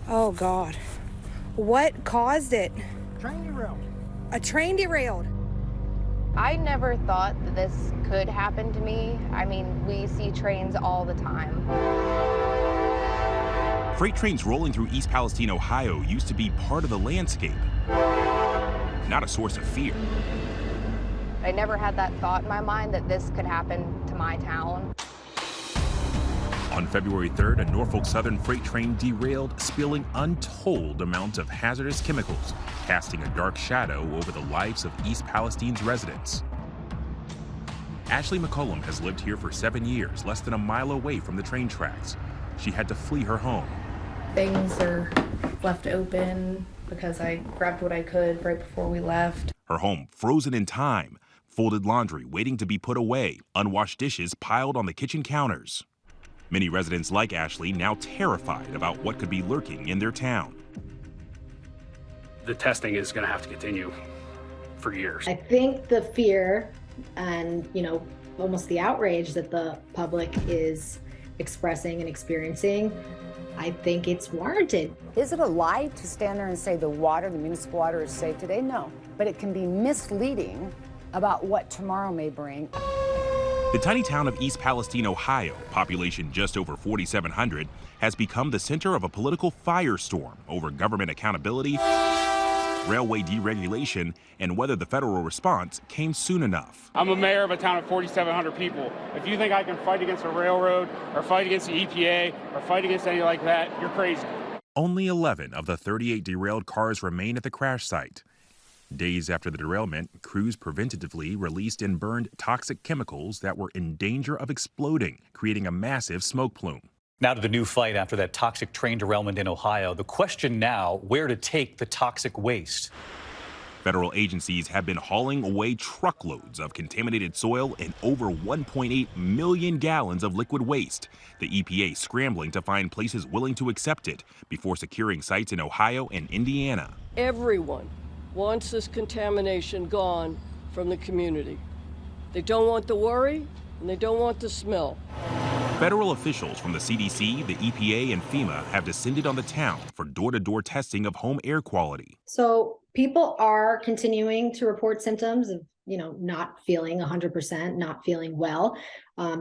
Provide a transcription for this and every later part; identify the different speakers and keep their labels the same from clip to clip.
Speaker 1: Oh, God. What caused it?
Speaker 2: Train derailed.
Speaker 1: A train derailed.
Speaker 3: I never thought that this could happen to me. I mean, we see trains all the time.
Speaker 4: Freight trains rolling through East Palestine, Ohio used to be part of the landscape, not a source of fear.
Speaker 3: I never had that thought in my mind that this could happen to my town.
Speaker 4: On February 3rd, a Norfolk Southern freight train derailed, spilling untold amounts of hazardous chemicals, casting a dark shadow over the lives of East Palestine's residents. Ashley McCollum has lived here for 7 years, less than a mile away from the train tracks. She had to flee her home.
Speaker 5: Things are left open because I grabbed what I could right before we left.
Speaker 4: Her home frozen in time, folded laundry waiting to be put away, unwashed dishes piled on the kitchen counters. Many residents like Ashley now terrified about what could be lurking in their town.
Speaker 6: The testing is going to have to continue for years.
Speaker 7: I think the fear and, almost the outrage that the public is expressing and experiencing, I think it's warranted.
Speaker 8: Is it a lie to stand there and say the municipal water is safe today? No, but it can be misleading about what tomorrow may bring.
Speaker 4: The tiny town of East Palestine, Ohio, population just over 4,700, has become the center of a political firestorm over government accountability, railway deregulation, and whether the federal response came soon enough.
Speaker 6: I'm a mayor of a town of 4,700 people. If you think I can fight against a railroad or fight against the EPA or fight against anything like that, you're crazy.
Speaker 4: Only 11 of the 38 derailed cars remain at the crash site. Days after the derailment, crews preventatively released and burned toxic chemicals that were in danger of exploding, creating a massive smoke plume.
Speaker 9: Now to the new fight after that toxic train derailment in Ohio. The question now, where to take the toxic waste.
Speaker 4: Federal agencies have been hauling away truckloads of contaminated soil and over 1.8 million gallons of liquid waste. The EPA scrambling to find places willing to accept it before securing sites in Ohio and Indiana.
Speaker 10: Everyone wants this contamination gone from the community. They don't want the worry, and they don't want the smell.
Speaker 4: Federal officials from the CDC, the EPA, and FEMA have descended on the town for door-to-door testing of home air quality.
Speaker 7: So people are continuing to report symptoms of, not feeling 100%, not feeling well,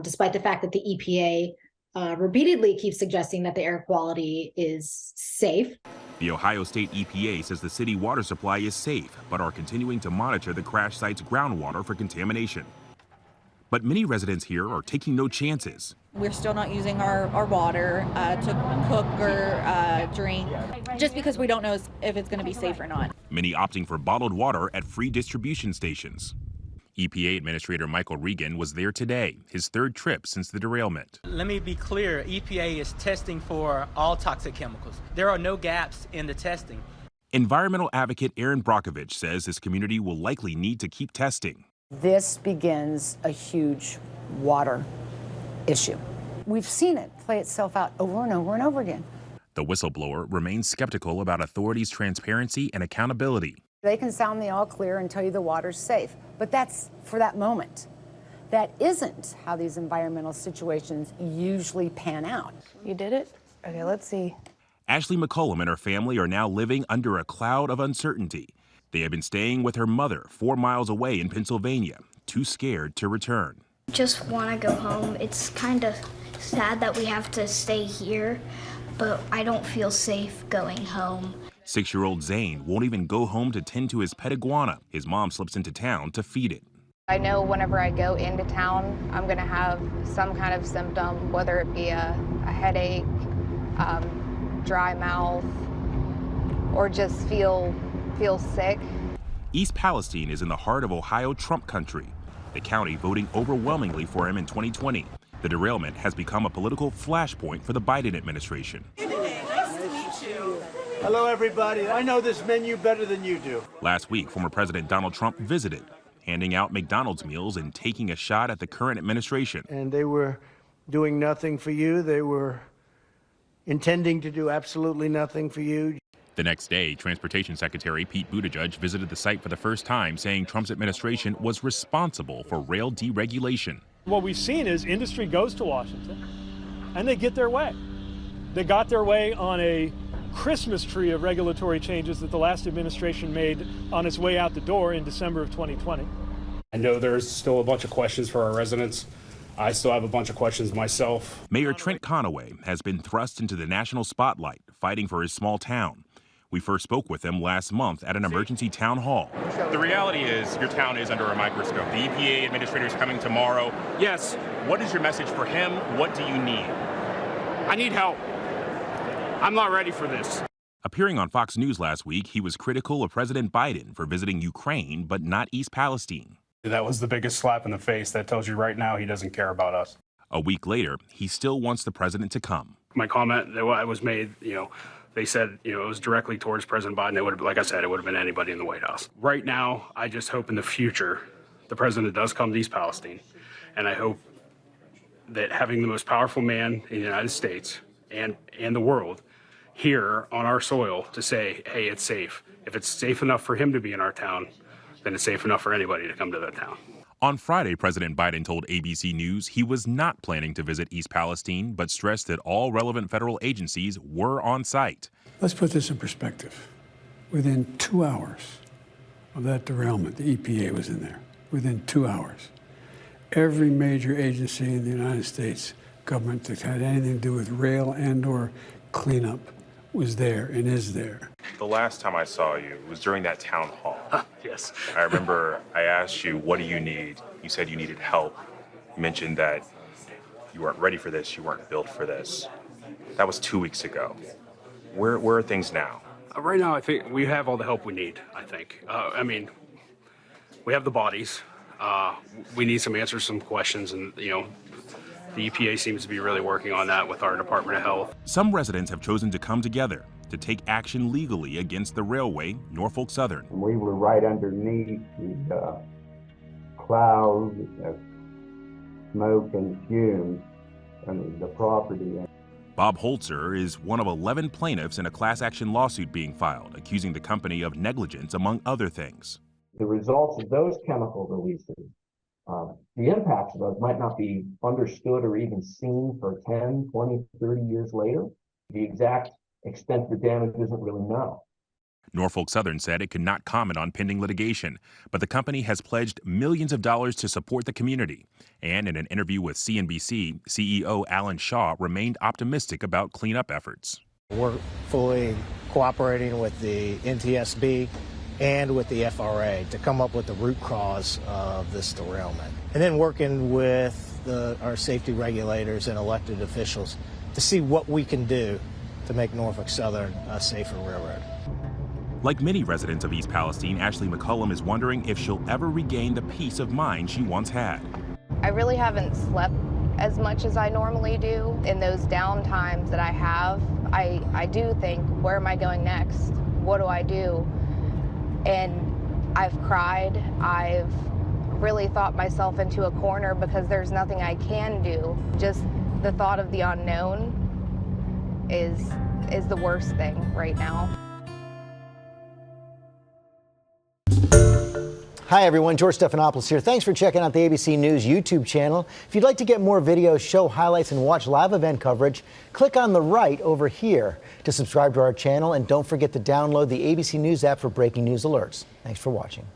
Speaker 7: despite the fact that the EPA repeatedly keeps suggesting that the air quality is safe.
Speaker 4: The Ohio State EPA says the city water supply is safe, but are continuing to monitor the crash site's groundwater for contamination. But many residents here are taking no chances.
Speaker 5: We're still not using our water to cook or drink, just because we don't know if it's going to be safe or not.
Speaker 4: Many opting for bottled water at free distribution stations. EPA Administrator Michael Regan was there today, his third trip since the derailment.
Speaker 2: Let me be clear, EPA is testing for all toxic chemicals. There are no gaps in the testing.
Speaker 4: Environmental advocate Aaron Brockovich says this community will likely need to keep testing.
Speaker 8: This begins a huge water issue. We've seen it play itself out over and over and over again.
Speaker 4: The whistleblower remains skeptical about authorities' transparency and accountability.
Speaker 8: They can sound the all clear and tell you the water's safe, but that's for that moment. That isn't how these environmental situations usually pan out.
Speaker 5: You did it? Okay, let's see.
Speaker 4: Ashley McCollum and her family are now living under a cloud of uncertainty. They have been staying with her mother 4 miles away in Pennsylvania, too scared to return.
Speaker 11: Just want to go home. It's kind of sad that we have to stay here, but I don't feel safe going home.
Speaker 4: 6-year-old Zane won't even go home to tend to his pet iguana. His mom slips into town to feed it.
Speaker 3: I know whenever I go into town, I'm going to have some kind of symptom, whether it be a headache, dry mouth, or just feel sick.
Speaker 4: East Palestine is in the heart of Ohio Trump country, the county voting overwhelmingly for him in 2020. The derailment has become a political flashpoint for the Biden administration.
Speaker 12: Hello, everybody. I know this menu better than you do.
Speaker 4: Last week, former President Donald Trump visited, handing out McDonald's meals and taking a shot at the current administration.
Speaker 12: And they were doing nothing for you. They were intending to do absolutely nothing for you.
Speaker 4: The next day, Transportation Secretary Pete Buttigieg visited the site for the first time, saying Trump's administration was responsible for rail deregulation.
Speaker 13: What we've seen is industry goes to Washington, and they get their way. They got their way on a Christmas tree of regulatory changes that the last administration made on its way out the door in December of 2020.
Speaker 6: I know there's still a bunch of questions for our residents. I still have a bunch of questions myself.
Speaker 4: Mayor Trent Conaway has been thrust into the national spotlight, fighting for his small town. We first spoke with him last month at an emergency town hall.
Speaker 14: The reality is your town is under a microscope. The EPA administrator is coming tomorrow.
Speaker 6: Yes.
Speaker 14: What is your message for him? What do you need?
Speaker 6: I need help. I'm not ready for this.
Speaker 4: Appearing on Fox News last week, he was critical of President Biden for visiting Ukraine, but not East Palestine.
Speaker 6: That was the biggest slap in the face. That tells you right now he doesn't care about us.
Speaker 4: A week later, he still wants the president to come.
Speaker 6: My comment that was made, they said, it was directly towards President Biden. It would have, like I said, it would have been anybody in the White House. Right now, I just hope in the future the president does come to East Palestine. And I hope that having the most powerful man in the United States and the world here on our soil to say, hey, it's safe. If it's safe enough for him to be in our town, then it's safe enough for anybody to come to that town.
Speaker 4: On Friday, President Biden told ABC News he was not planning to visit East Palestine, but stressed that all relevant federal agencies were on site.
Speaker 15: Let's put this in perspective. Within 2 hours of that derailment, the EPA was in there. Within 2 hours. Every major agency in the United States government that had anything to do with rail and or cleanup was there and is there.
Speaker 14: The last time I saw you was during that town hall.
Speaker 6: Yes.
Speaker 14: I remember I asked you, what do you need? You said you needed help. You mentioned that you weren't ready for this, you weren't built for this. That was 2 weeks ago. Where are things now?
Speaker 6: Right now, I think we have all the help we need, I think. We have the bodies. We need some answers, some questions, and, the EPA seems to be really working on that with our Department of Health.
Speaker 4: Some residents have chosen to come together to take action legally against the railway, Norfolk Southern.
Speaker 16: We were right underneath the cloud of smoke and fumes on the property.
Speaker 4: Bob Holzer is one of 11 plaintiffs in a class action lawsuit being filed, accusing the company of negligence, among other things.
Speaker 16: The results of those chemical releases, the impacts of those might not be understood or even seen for 10, 20, 30 years later. The exact extent of the damage isn't really known.
Speaker 4: Norfolk Southern said it could not comment on pending litigation, but the company has pledged millions of dollars to support the community. And in an interview with CNBC, CEO Alan Shaw remained optimistic about cleanup efforts.
Speaker 17: We're fully cooperating with the NTSB and with the FRA to come up with the root cause of this derailment. And then working with our safety regulators and elected officials to see what we can do to make Norfolk Southern a safer railroad.
Speaker 4: Like many residents of East Palestine, Ashley McCullum is wondering if she'll ever regain the peace of mind she once had.
Speaker 3: I really haven't slept as much as I normally do. In those down times that I have, I do think, where am I going next? What do I do? And I've cried. I've really thought myself into a corner because there's nothing I can do. Just the thought of the unknown is the worst thing right now.
Speaker 18: Hi everyone, George Stephanopoulos here. Thanks for checking out the ABC News YouTube channel. If you'd like to get more videos, show highlights, and watch live event coverage, click on the right over here to subscribe to our channel, and don't forget to download the ABC News app for breaking news alerts. Thanks for watching.